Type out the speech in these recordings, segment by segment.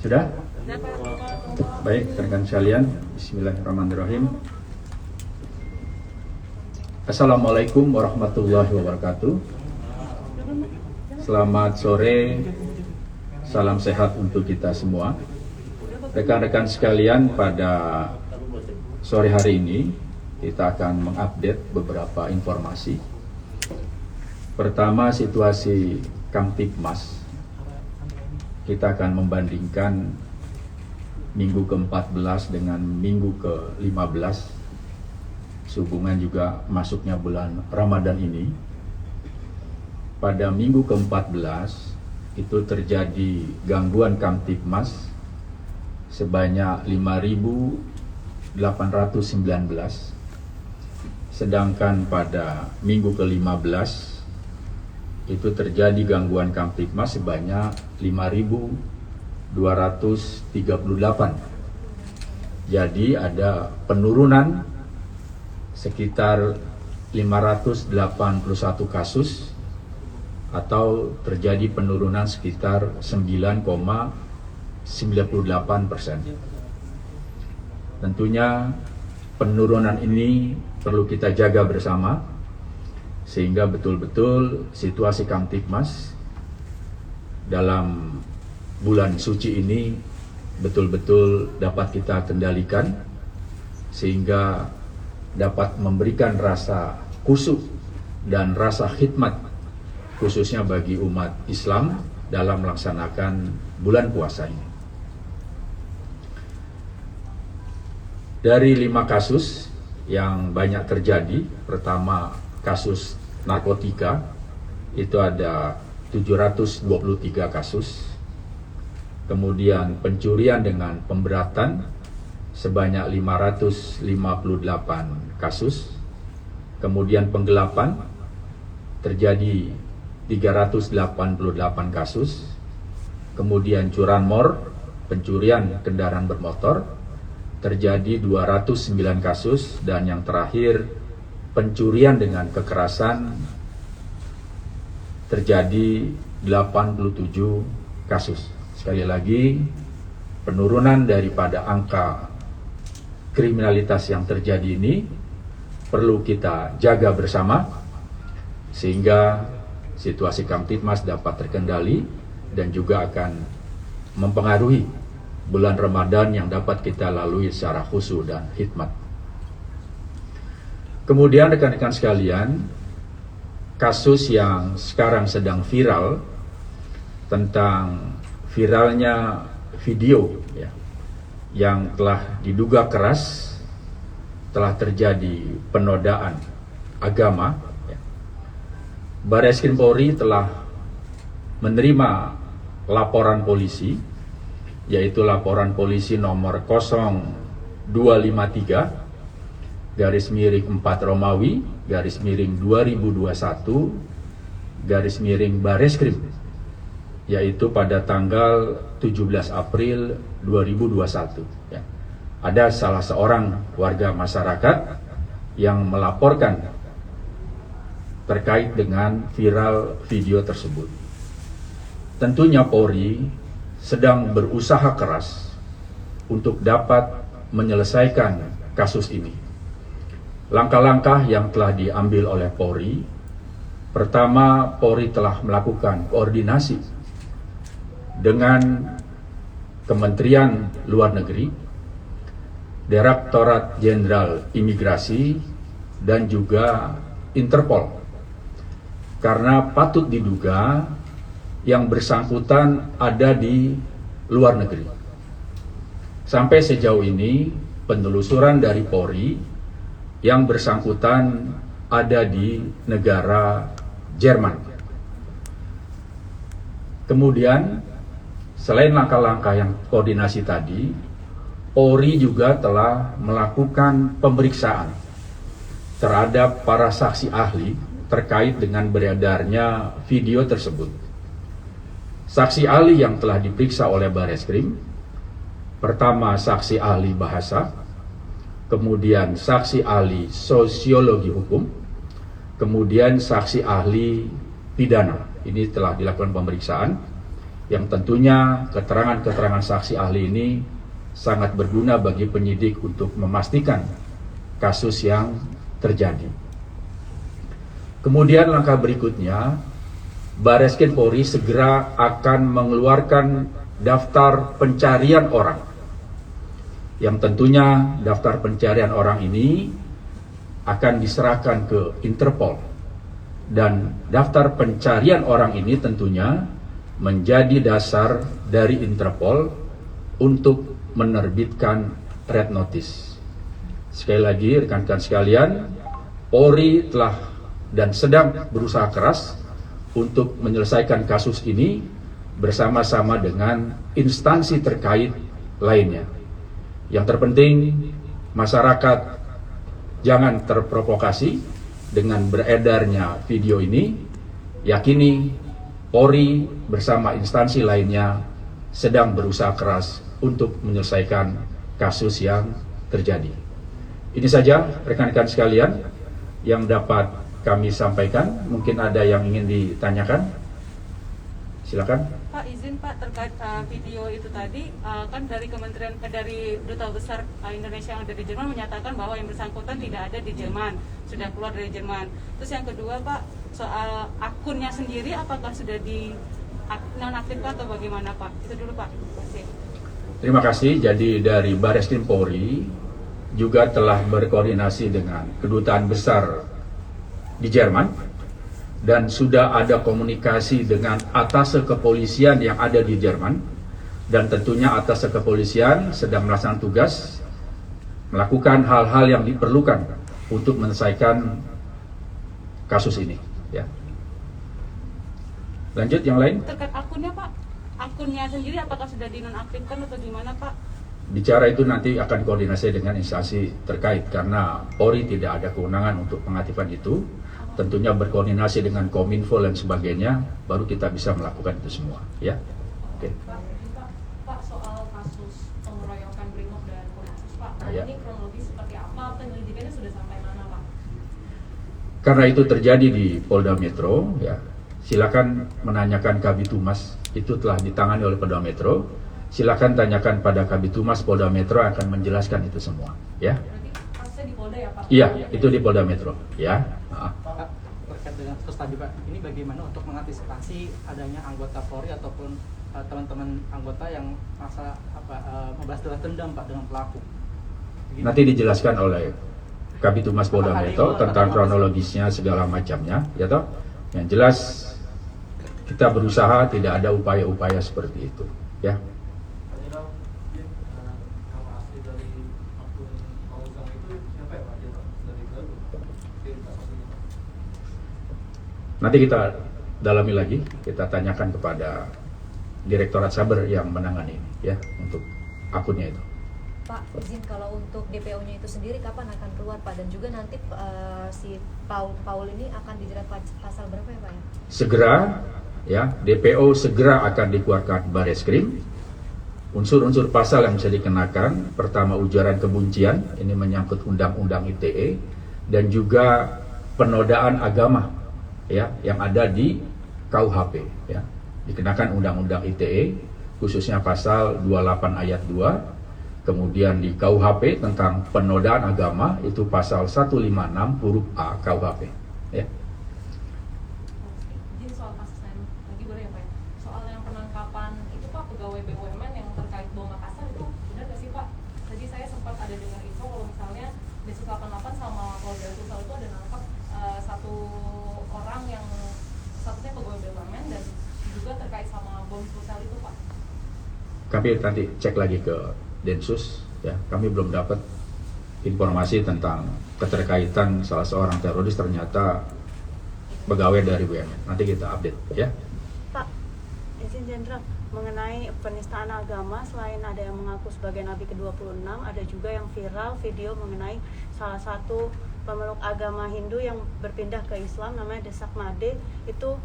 Sudah? Baik, rekan sekalian, bismillahirrahmanirrahim. Assalamualaikum warahmatullahi wabarakatuh. Selamat sore, salam sehat untuk kita semua. Rekan-rekan sekalian, pada sore hari ini kita akan mengupdate beberapa informasi. Pertama, situasi Kamtibmas. Kita akan membandingkan minggu ke-14 dengan minggu ke-15 sehubungan juga masuknya bulan Ramadan ini. Pada minggu ke-14 itu terjadi gangguan Kamtibmas sebanyak 5.819, sedangkan pada minggu ke-15 itu terjadi gangguan Kamtibmas sebanyak 5.238. Jadi ada penurunan sekitar 581 kasus atau terjadi penurunan sekitar 9,98%. Tentunya penurunan ini perlu kita jaga bersama sehingga betul-betul situasi Kamtibmas dalam bulan suci ini betul-betul dapat kita kendalikan sehingga dapat memberikan rasa khusyuk dan rasa khidmat khususnya bagi umat Islam dalam melaksanakan bulan puasa ini. Dari 5 kasus yang banyak terjadi, pertama kasus narkotika, itu ada 723 kasus. Kemudian pencurian dengan pemberatan sebanyak 558 kasus. Kemudian penggelapan terjadi 388 kasus. Kemudian curanmor, pencurian kendaraan bermotor, terjadi 209 kasus. Dan yang terakhir, pencurian dengan kekerasan terjadi 87 kasus. Sekali lagi, penurunan daripada angka kriminalitas yang terjadi ini perlu kita jaga bersama sehingga situasi Kamtibmas dapat terkendali dan juga akan mempengaruhi bulan Ramadan yang dapat kita lalui secara khusyuk dan hikmat. Kemudian rekan-rekan sekalian, kasus yang sekarang sedang viral tentang viralnya video yang telah diduga keras telah terjadi penodaan agama. Barreskrim Polri telah menerima laporan polisi, yaitu laporan polisi nomor 0253 garis miring 4 Romawi garis miring 2021 garis miring Barreskrim, yaitu pada tanggal 17 April 2021. Ada salah seorang warga masyarakat yang melaporkan terkait dengan viral video tersebut. Tentunya Polri sedang berusaha keras untuk dapat menyelesaikan kasus ini. Langkah-langkah yang telah diambil oleh Polri, pertama, Polri telah melakukan koordinasi dengan Kementerian Luar Negeri, Direktorat Jenderal Imigrasi, dan juga Interpol. Karena patut diduga yang bersangkutan ada di luar negeri. Sampai sejauh ini, penelusuran dari Polri, yang bersangkutan ada di negara Jerman. Kemudian, selain langkah-langkah yang koordinasi tadi, Polri juga telah melakukan pemeriksaan terhadap para saksi ahli terkait dengan beredarnya video tersebut. Saksi ahli yang telah diperiksa oleh Barreskrim, pertama saksi ahli bahasa, kemudian saksi ahli sosiologi hukum, kemudian saksi ahli pidana. Ini telah dilakukan pemeriksaan, yang tentunya keterangan-keterangan saksi ahli ini sangat berguna bagi penyidik untuk memastikan kasus yang terjadi. Kemudian langkah berikutnya, Bareskrim Polri segera akan mengeluarkan daftar pencarian orang, yang tentunya daftar pencarian orang ini akan diserahkan ke Interpol. Dan daftar pencarian orang ini tentunya menjadi dasar dari Interpol untuk menerbitkan red notice. Sekali lagi rekan-rekan sekalian, Polri telah dan sedang berusaha keras untuk menyelesaikan kasus ini bersama-sama dengan instansi terkait lainnya. Yang terpenting, masyarakat jangan terprovokasi dengan beredarnya video ini. Yakini Polri bersama instansi lainnya sedang berusaha keras untuk menyelesaikan kasus yang terjadi. Ini saja rekan-rekan sekalian yang dapat kami sampaikan. Mungkin ada yang ingin ditanyakan. Silakan. Pak, izin Pak, terkait video itu tadi, kan dari Kementerian dari Duta Besar Indonesia yang ada di Jerman menyatakan bahwa yang bersangkutan tidak ada di Jerman, sudah keluar dari Jerman. Terus yang kedua Pak, soal akunnya sendiri apakah sudah di nonaktifkan atau bagaimana Pak? Itu dulu Pak. Terima kasih. Jadi dari Bareskrim Polri juga telah berkoordinasi dengan Kedutaan Besar di Jerman, dan sudah ada komunikasi dengan atase kepolisian yang ada di Jerman, dan tentunya atase kepolisian sedang melaksanakan tugas melakukan hal-hal yang diperlukan untuk menyelesaikan kasus ini. Ya. Lanjut yang lain. Terkait akunnya Pak, akunnya sendiri apakah sudah dinonaktifkan atau gimana Pak? Bicara itu nanti akan koordinasi dengan instansi terkait, karena Polri tidak ada kewenangan untuk pengaktifan itu. Tentunya berkoordinasi dengan Kominfo dan sebagainya, baru kita bisa melakukan itu semua, ya. Oke. Pak, soal kasus pengeroyokan Brimob dan Kopassus, Pak, Ya. ini kronologis seperti apa? Penyelidikannya sudah sampai mana, Pak? Karena itu terjadi di Polda Metro, ya. Silakan menanyakan Kabid Humas, itu telah ditangani oleh Polda Metro. Silakan tanyakan pada Kabid Humas Polda Metro, akan menjelaskan itu semua, ya. Berarti kasusnya di Polda ya, Pak? Iya, itu di Polda Metro, ya. Pak, terkait dengan kasus tadi Pak, ini bagaimana untuk mengantisipasi adanya anggota Polri ataupun teman-teman anggota yang membalas dendam Pak dengan pelaku? Begini. Nanti dijelaskan oleh Kabid Humas Polda Metro tentang kronologisnya segala macamnya, ya toh. Yang jelas kita berusaha tidak ada upaya-upaya seperti itu, ya. Nanti kita dalami lagi, kita tanyakan kepada Direktorat Saber yang menangani ini, ya, untuk akunnya itu. Pak, izin kalau untuk DPO-nya itu sendiri kapan akan keluar Pak? Dan juga nanti si Paul ini akan dijerat pasal berapa ya Pak ya? Segera, ya, DPO segera akan dikeluarkan Bareskrim. Unsur-unsur pasal yang bisa dikenakan, pertama ujaran kebencian, ini menyangkut Undang-Undang ITE, dan juga penodaan agama, ya, yang ada di KUHP, ya, dikenakan Undang-Undang ITE khususnya pasal 28 ayat 2, kemudian di KUHP tentang penodaan agama itu pasal 156 huruf A KUHP, ya. Izin soal kasus lain lagi boleh ya Pak? Soal yang penangkapan itu Pak, pegawai BUMN yang terkait bom Makassar itu benar nggak sih Pak? Tadi saya sempat ada dengar info kalau misalnya Densus 88 sama Polda Sulsel itu ada nangkap satu orang yang statusnya pegawai BUMN dan juga terkait sama bom Sulsel itu Pak. Kami nanti cek lagi ke Densus, ya. Kami belum dapat informasi tentang keterkaitan salah seorang teroris ternyata pegawai dari BUMN. Nanti kita update, ya. Pak, izin Jenderal, mengenai penistaan agama, selain ada yang mengaku sebagai Nabi ke-26, ada juga yang viral video mengenai salah satu pemeluk agama Hindu yang berpindah ke Islam, namanya Desak Made. Itu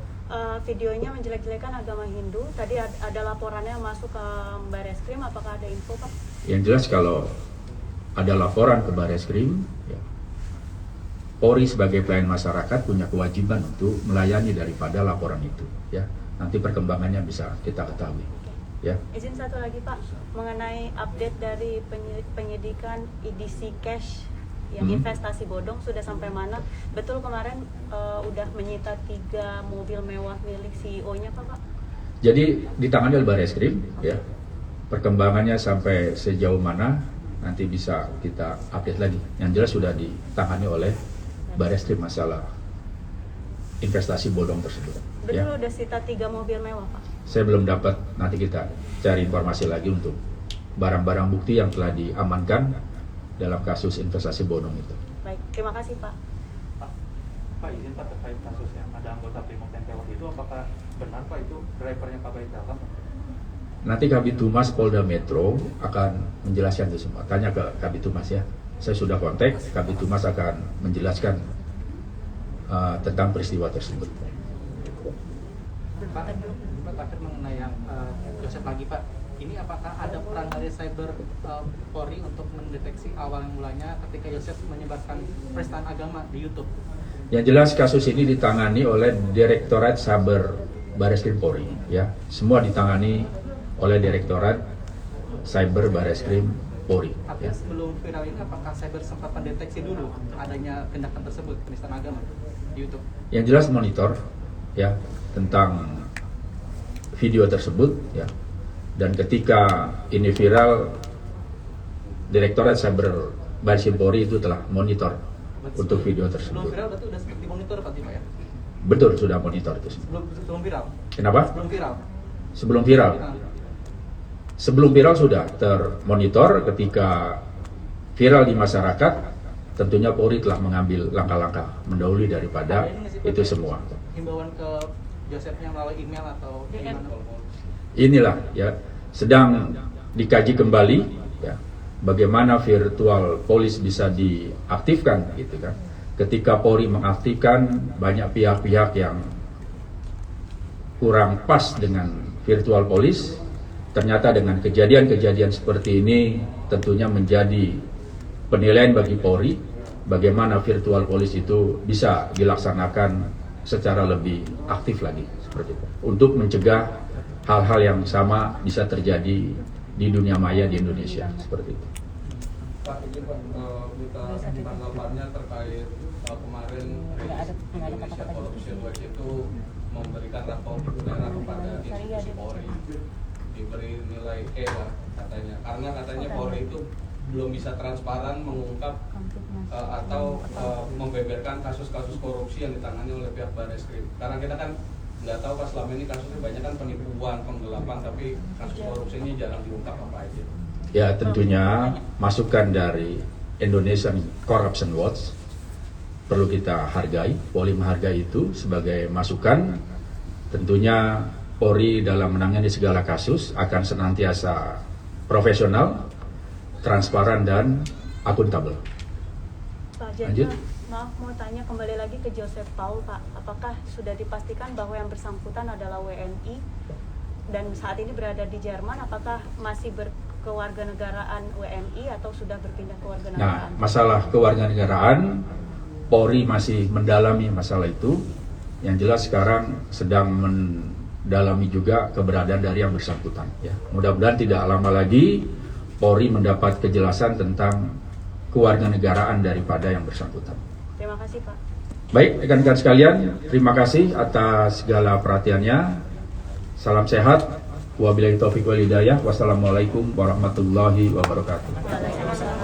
videonya menjelek-jelekan agama Hindu. Tadi ada laporannya masuk ke Bareskrim, apakah ada info Pak? Yang jelas kalau ada laporan ke Bareskrim, ya, Polri sebagai pelayan masyarakat punya kewajiban untuk melayani daripada laporan itu. Ya, nanti perkembangannya bisa kita ketahui. Ya. Izin satu lagi Pak, mengenai update dari penyidikan EDC Cash yang investasi bodong sudah sampai mana? Betul kemarin udah menyita 3 mobil mewah milik CEO-nya Pak? Jadi ditangani oleh Bareskrim, ya. Perkembangannya sampai sejauh mana nanti bisa kita update lagi. Yang jelas sudah ditangani oleh Bareskrim masalah investasi bodong tersebut. Betul Ya. udah sita 3 mobil mewah Pak? Saya belum dapat, nanti kita cari informasi lagi untuk barang-barang bukti yang telah diamankan dalam kasus investasi bodong itu. Baik, terima kasih Pak. Pak izin Pak terkait kasus yang ada anggota Brimob yang tewas itu, apakah benar Pak itu drivernya Pak Baik Dalam? Nanti Kabid Humas Polda Metro akan menjelaskan itu semua. Tanya ke Kabid Humas ya. Saya sudah kontak, Kabid Humas akan menjelaskan tentang peristiwa tersebut. Pak, terakhir mengenai yang Joseph lagi Pak, ini apakah ada peran dari cyber Polri untuk mendeteksi awal mulanya ketika Joseph menyebarkan penistaan agama di YouTube? Yang jelas kasus ini ditangani oleh Direktorat Saber Bareskrim Polri, ya. Semua ditangani oleh Direktorat Cyber Bareskrim Polri. Artinya Ya. sebelum viral ini apakah cyber sempat mendeteksi dulu adanya tindakan tersebut penistaan agama di YouTube? Yang jelas monitor, ya, tentang video tersebut, ya. Dan ketika ini viral, Direktorat Cyber Bareskrim Polri itu telah monitor untuk video Sebelum tersebut. viral berarti udah sempat dimonitor Pak Timo ya? Betul, sudah monitor itu semua. Sebelum viral? Kenapa? Sebelum viral? Sebelum viral. Sebelum viral sudah termonitor. Ketika viral di masyarakat, tentunya Polri telah mengambil langkah-langkah mendahului daripada itu semua. Himbauan ke Josephnya melalui email atau gimana? Inilah, ya, sedang dikaji kembali, ya, bagaimana virtual police bisa diaktifkan, gitu kan. Ketika Polri mengaktifkan, banyak pihak-pihak yang kurang pas dengan virtual police. Ternyata dengan kejadian-kejadian seperti ini tentunya menjadi penilaian bagi Polri bagaimana virtual police itu bisa dilaksanakan secara lebih aktif lagi, seperti itu, untuk mencegah hal-hal yang sama bisa terjadi di dunia maya di Indonesia, seperti itu. Pak, ini Pak, minta tanggapannya terkait kemarin Indonesia Corruption Watch itu memberikan rapor merah kepada institusi Polri, diberi nilai E lah katanya, karena katanya Polri itu belum bisa transparan mengungkap atau membeberkan kasus-kasus korupsi yang ditangani oleh pihak Bareskrim. Karena kita kan nggak tahu pas selama ini kasusnya banyak kan penipuan, penggelapan, tapi kasus korupsinya jarang diungkap apa aja. Ya, tentunya masukan dari Indonesian Corruption Watch perlu kita hargai. Polri menghargai itu sebagai masukan. Tentunya Polri dalam menangani segala kasus akan senantiasa profesional, transparan, dan akuntabel. Pak Lanjut. Jenderal, maaf mau tanya kembali lagi ke Joseph Paul Pak. Apakah sudah dipastikan bahwa yang bersangkutan adalah WNI dan saat ini berada di Jerman? Apakah masih berkewarganegaraan WNI atau sudah berpindah Nah, kewarganegaraan? masalah kewarganegaraan, Polri masih mendalami masalah itu. Yang jelas sekarang sedang mendalami juga keberadaan dari yang bersangkutan. Ya, mudah-mudahan tidak lama lagi Polri mendapat kejelasan tentang kewarganegaraan daripada yang bersangkutan. Terima kasih Pak. Baik, rekan-rekan sekalian, terima kasih atas segala perhatiannya. Salam sehat. Wabillahi taufiq wal hidayah. Wassalamualaikum warahmatullahi wabarakatuh. Waalaikumsalam.